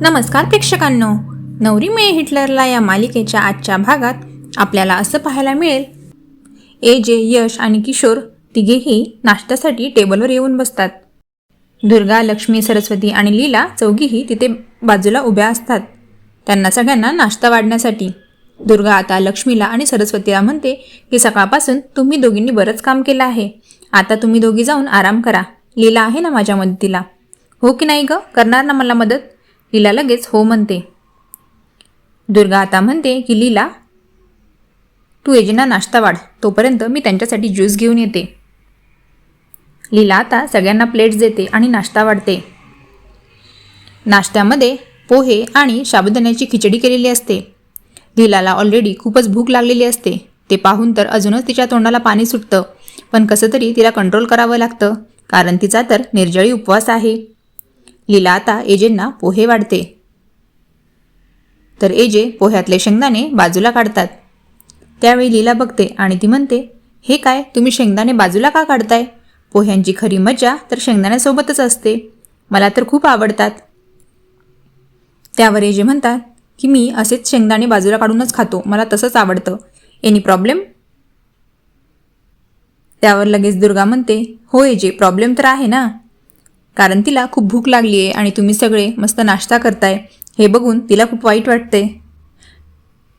नमस्कार प्रेक्षकांनो, नवरी मिळे हिटलरला या मालिकेच्या आजच्या भागात आपल्याला असं पाहायला मिळेल, एजे, यश आणि किशोर तिघेही नाश्त्यासाठी टेबलवर येऊन बसतात. दुर्गा, लक्ष्मी, सरस्वती आणि लीला चौघीही तिथे बाजूला उभ्या असतात त्यांना सगळ्यांना नाश्ता वाढण्यासाठी. दुर्गा आता लक्ष्मीला आणि सरस्वतीला म्हणते की सकाळपासून तुम्ही दोघींनी बरंच काम केलं आहे, आता तुम्ही दोघी जाऊन आराम करा. लीला आहे ना माझ्या मदतीला? हो की नाही ग, करणार ना मला मदत? लीला लगेच हो म्हणते. दुर्गा आता म्हणते की लीला, तू एजेंना नाश्ता वाढ, तोपर्यंत मी त्यांच्यासाठी ज्यूस घेऊन येते. लीला आता सगळ्यांना प्लेट्स देते आणि नाश्ता वाढते. नाश्त्यामध्ये पोहे आणि साबुदाण्याची खिचडी केलेली असते. लीलाला ऑलरेडी खूपच भूक लागलेली असते. ते पाहून तर अजूनच तिच्या तोंडाला पाणी सुटतं, पण कसं तरी तिला कंट्रोल करावं लागतं, कारण तिचा तर निर्जळी उपवास आहे. लीला आता एजेंना पोहे वाढते, तर एजे पोह्यातले शेंगदाणे बाजूला काढतात. त्यावेळी लीला बघते आणि ती म्हणते, हे काय, तुम्ही शेंगदाणे बाजूला का काढताय? पोह्यांची खरी मजा तर शेंगदाण्यासोबतच असते, मला तर खूप आवडतात. त्यावर एजे म्हणतात की मी असेच शेंगदाणे बाजूला काढूनच खातो, मला तसंच आवडतं. Any problem? त्यावर लगेच दुर्गा म्हणते, हो एजे, प्रॉब्लेम तर आहे ना, कारण तिला खूप भूक लागली आहे आणि तुम्ही सगळे मस्त नाश्ता करताय हे बघून तिला खूप वाईट वाटते,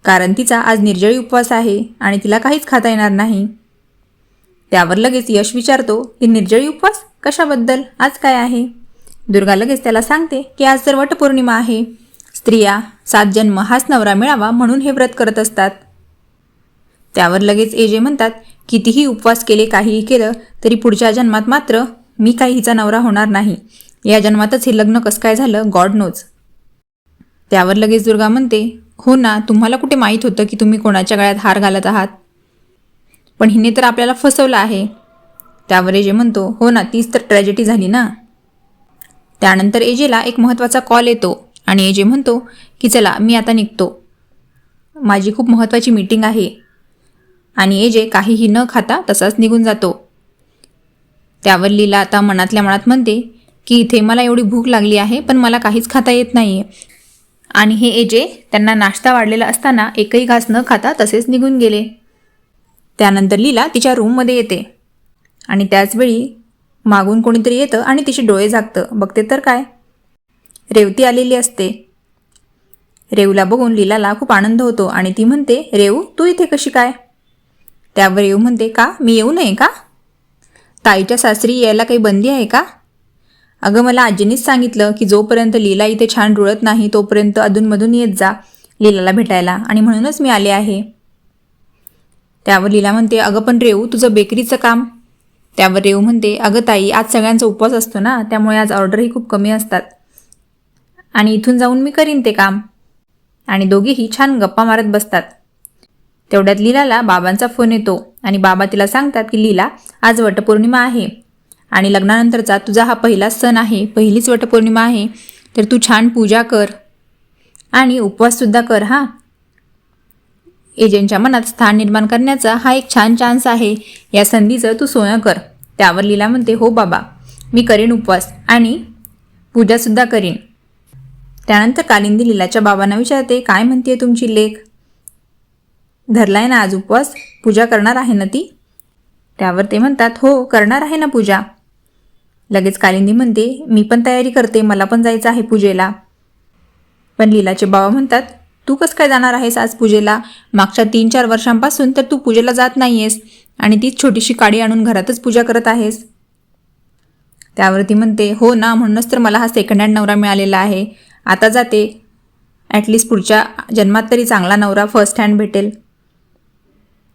कारण तिचा आज निर्जळी उपवास आहे आणि तिला काहीच खाता येणार नाही. त्यावर लगेच यश विचारतो की निर्जळी उपवास कशाबद्दल, आज काय आहे? दुर्गा लगेच त्याला सांगते की आज तर वटपौर्णिमा आहे, स्त्रिया 7 जन्म हाच नवरा मिळावा म्हणून हे व्रत करत असतात. त्यावर लगेच एजे म्हणतात, कितीही उपवास केले, काहीही केलं तरी पुढच्या जन्मात मात्र मी काही हिचा नवरा होणार नाही. या जन्मातच हे लग्न कसं काय झालं, गॉड नोज. त्यावर लगेच दुर्गा म्हणते, हो ना, तुम्हाला कुठे माहीत होतं की तुम्ही कोणाच्या गळ्यात हार घालत आहात, पण हिने तर आपल्याला फसवलं आहे. त्यावर एजे म्हणतो, हो ना, तीच तर ट्रॅजेडी झाली ना. त्यानंतर एजेला एक महत्त्वाचा कॉल येतो आणि एजे म्हणतो की चला मी आता निघतो, माझी खूप महत्त्वाची मीटिंग आहे. आणि एजे काहीही न खाता तसाच निघून जातो. त्यावर लीला आता मनातल्या मनात म्हणते की इथे मला एवढी भूक लागली आहे पण मला काहीच खाता येत नाही आहे. आणि हे एजे त्यांना नाश्ता वाढलेला असताना एकही घास न खाता तसेच निघून गेले. त्यानंतर लीला तिच्या रूममध्ये येते आणि त्याचवेळी मागून कोणीतरी येतं आणि तिचे डोळे झाकतं. बघते तर काय, रेवती आलेली असते. रेवला बघून लीलाला खूप आनंद होतो आणि ती म्हणते, रेव तू इथे कशी काय? त्यावर रेव म्हणते, का मी येऊ नये का? ताईच्या सासरी यायला काही बंदी आहे का? अगं मला आजीनीच सांगितलं की जोपर्यंत लीला इथे छान रुळत नाही तोपर्यंत अधूनमधून येत जा लीलाला भेटायला, आणि म्हणूनच मी आले आहे. त्यावर लीला म्हणते, अगं पण रेव तुझं बेकरीचं काम? त्यावर रेव म्हणते, अगं ताई आज सगळ्यांचा उपवास असतो ना, त्यामुळे आज ऑर्डरही खूप कमी असतात आणि इथून जाऊन मी करीन ते काम. आणि दोघेही छान गप्पा मारत बसतात. तेवढ्यात लीलाला बाबांचा फोन येतो आणि बाबा तिला सांगतात की लीला आज वटपौर्णिमा आहे आणि लग्नानंतरचा तुझा हा पहिलाच सण आहे, पहिलीच वटपौर्णिमा आहे, तर तू छान पूजा कर आणि उपवाससुद्धा कर. हां, एजेंटच्या मनात स्थान निर्माण करण्याचा हा एक छान चान्स आहे, या संधीचं तू सोनं कर. त्यावर लीला म्हणते, हो बाबा मी करीन उपवास आणि पूजासुद्धा करीन. त्यानंतर कालिंदी लीलाच्या बाबांना विचारते, काय म्हणते तुमची लेक, धरलाय ना आज उपवास, पूजा करणार आहे ना ती? त्यावर ते म्हणतात, हो करणार आहे ना पूजा. लगेच कालिंदी म्हणते, मी पण तयारी करते, मला पण जायचं आहे पूजेला. पण लीलाचे बाबा म्हणतात, तू कसं काय जाणार आहेस आज पूजेला? मागच्या 3-4 वर्षांपासून तर तू पूजेला जात नाही आहेस आणि तीच छोटीशी काडी आणून घरातच पूजा करत आहेस. त्यावर ती म्हणते, हो ना, म्हणूनच तर मला हा सेकंड हँड नवरा मिळालेला आहे, आता जाते, ॲटलिस्ट पुढच्या जन्मात तरी चांगला नवरा फर्स्ट हँड भेटेल.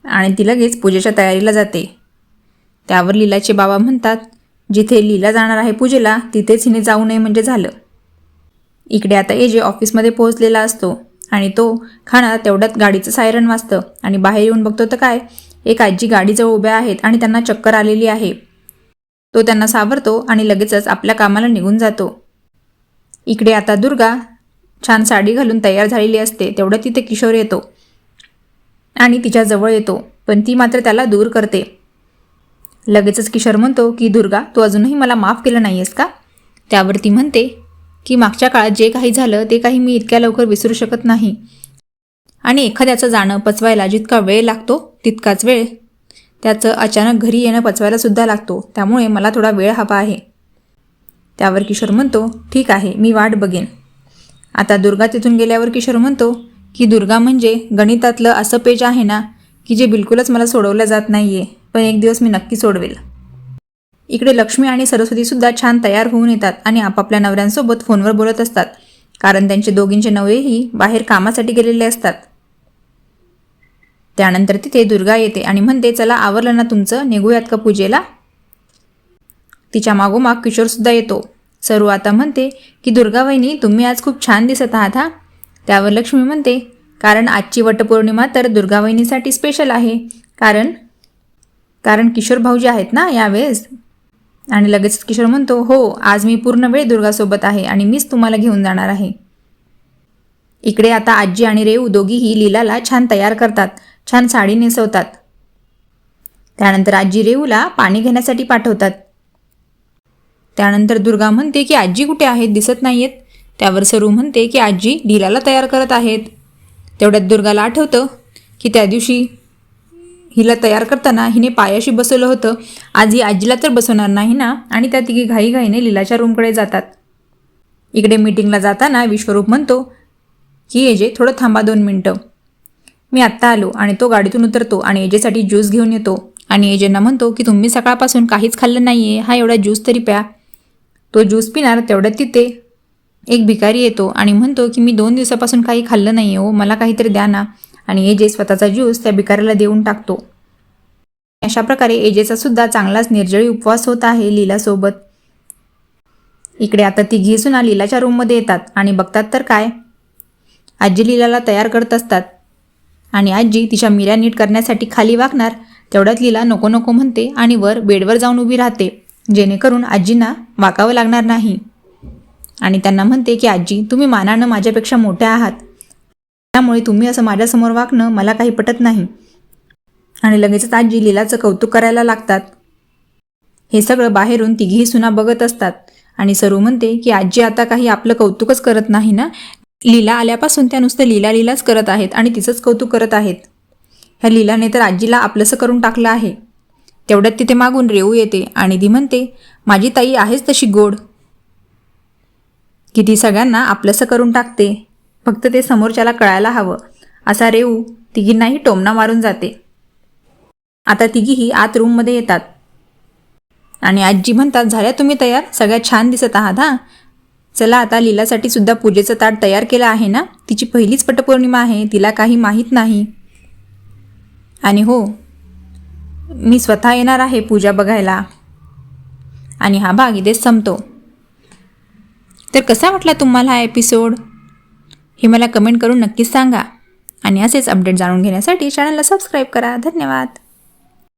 आणि ती लगेच पूजेच्या तयारीला जाते. त्यावर लीलाचे बाबा म्हणतात, जिथे लीला जाणार आहे पूजेला तिथेच हिने जाऊ नये म्हणजे झालं. इकडे आता एजे ऑफिसमध्ये पोहोचलेला असतो आणि तो खाना तेवढ्यात गाडीचं सायरन वाजतं आणि बाहेर येऊन बघतो तर काय, एक आजी गाडीजवळ उभ्या आहेत आणि त्यांना चक्कर आलेली आहे. तो त्यांना सावरतो आणि लगेचच आपल्या कामाला निघून जातो. इकडे आता दुर्गा छान साडी घालून तयार झालेली असते. तेवढ्यात तिथे किशोर येतो आणि तिच्या जवळ येतो, पण ती मात्र त्याला दूर करते. लगेचच किशोर म्हणतो की दुर्गा तू अजूनही मला माफ केलं नाही आहेस का? त्यावर ती म्हणते की मागच्या काळात जे काही झालं ते काही मी इतक्या लवकर विसरू शकत नाही आणि एखाद्याचं जाणं पचवायला जितका वेळ लागतो तितकाच वेळ त्याचं अचानक घरी येणं पचवायला सुद्धा लागतो. त्यामुळे मला थोडा वेळ हवा आहे. त्यावर किशोर म्हणतो, ठीक आहे, मी वाट बघेन. आता दुर्गा तिथून गेल्यावर किशोर म्हणतो की दुर्गा म्हणजे गणितातलं असं पेज आहे ना की जे बिलकुलच मला सोडवलं जात नाही आहे, पण एक दिवस मी नक्की सोडवेल. इकडे लक्ष्मी आणि सरस्वतीसुद्धा छान तयार होऊन येतात आणि आपापल्या नवऱ्यांसोबत फोनवर बोलत असतात, कारण त्यांचे दोघींचे नवरेही बाहेर कामासाठी गेलेले असतात. त्यानंतर तिथे दुर्गा येते आणि म्हणते, चला आवरलं ना तुमचं, निघूयात का पूजेला. तिच्या मागोमाग किशोरसुद्धा येतो. सरू आता म्हणते की दुर्गा वहिनी, तुम्ही आज खूप छान दिसत आहात हा. त्यावर लक्ष्मी म्हणते, कारण आजची वटपौर्णिमा तर दुर्गा वहिनीसाठी स्पेशल आहे, कारण किशोर भाऊजी आहेत ना यावेळेस. आणि लगेच किशोर म्हणतो, हो, आज मी पूर्ण वेळ दुर्गासोबत आहे आणि मीच तुम्हाला घेऊन जाणार आहे. इकडे आता आजी आणि रेऊ दोघीही लीलाला छान तयार करतात, छान साडी नेसवतात. त्यानंतर आजी रेऊला पाणी घेण्यासाठी पाठवतात. त्यानंतर दुर्गा म्हणते की आजी कुठे आहेत, दिसत नाहीयेत. त्यावर सरू म्हणते की आजी लीलाला तयार करत आहेत. तेवढ्यात दुर्गाला आठवतं की त्या दिवशी हिला तयार करताना हिने पायाशी बसवलं होतं, आज ही आजीला तर बसवणार नाही ना. आणि त्या तिघी घाईघाईने लीलाच्या रूमकडे जातात. इकडे मीटिंगला जाताना विश्वरूप म्हणतो की एजे थोडं थांबा 2 मिनटं, मी आत्ता आलो. आणि तो गाडीतून उतरतो आणि एजेसाठी ज्यूस घेऊन येतो आणि एजेंना म्हणतो की तुम्ही सकाळपासून काहीच खाल्लं नाही आहे, हा एवढा ज्यूस तरी प्या. तो ज्यूस पिणार तेवढ्यात तिथे एक भिकारी येतो आणि म्हणतो की मी 2 दिवसापासून काही खाल्लं नाही हो, मला काहीतरी द्या ना. आणि एजे स्वतःचा ज्यूस त्या भिकाऱ्याला देऊन टाकतो. अशा प्रकारे एजेचा सुद्धा चांगलाच निर्जळी उपवास होत आहे लीलासोबत. इकडे आता तिघी सुना लीलाच्या रूममध्ये येतात आणि बघतात तर काय, आजी लीलाला तयार करत असतात आणि आजी तिच्या मिऱ्या नीट करण्यासाठी खाली वाकणार तेवढ्यात लीला नको नको म्हणते आणि वर बेडवर जाऊन उभी राहते, जेणेकरून आजींना वाकावं लागणार नाही. आणि त्यांना म्हणते की आजी, तुम्ही मानानं माझ्यापेक्षा मोठ्या आहात, त्यामुळे तुम्ही असं माझ्यासमोर वागणं मला काही पटत नाही. आणि लगेचच आजी लीलाचं कौतुक करायला लागतात. हे सगळं बाहेरून तिघीही सुना बघत असतात आणि सरू म्हणते की आजी आता काही आपलं कौतुकच करत नाही ना, लीला आल्यापासून त्या नुसतं लीलाच करत आहेत आणि तिचंच कौतुक करत आहेत. ह्या लीलाने तर आजीला आपलंसं करून टाकलं आहे. तेवढ्यात तिथे मागून रेऊ येते आणि ती म्हणते, माझी ताई आहेच तशी गोड की ती सगळ्यांना आपलंसं करून टाकते, फक्त ते समोरच्याला कळायला हवं. असा रेऊ तिघींनाही टोमणा मारून जाते. आता तिघीही आत रूममध्ये येतात आणि आजी म्हणतात, झाल्या तुम्ही तयार, सगळ्यात छान दिसत आहात हा. चला आता लीलासाठी सुद्धा पूजेचं ताट तयार केलं आहे ना, तिची पहिलीच वटपौर्णिमा आहे, तिला काही माहीत नाही. आणि हो, मी स्वतः येणार आहे पूजा बघायला. आणि हा भाग इथेच संपतो. तर कसा वाटला तुम्हाला हा एपिसोड हे मला कमेंट करून नक्कीच सांगा आणि असेच अपडेट जाणून घेण्यासाठी चॅनलला सबस्क्राईब करा. धन्यवाद.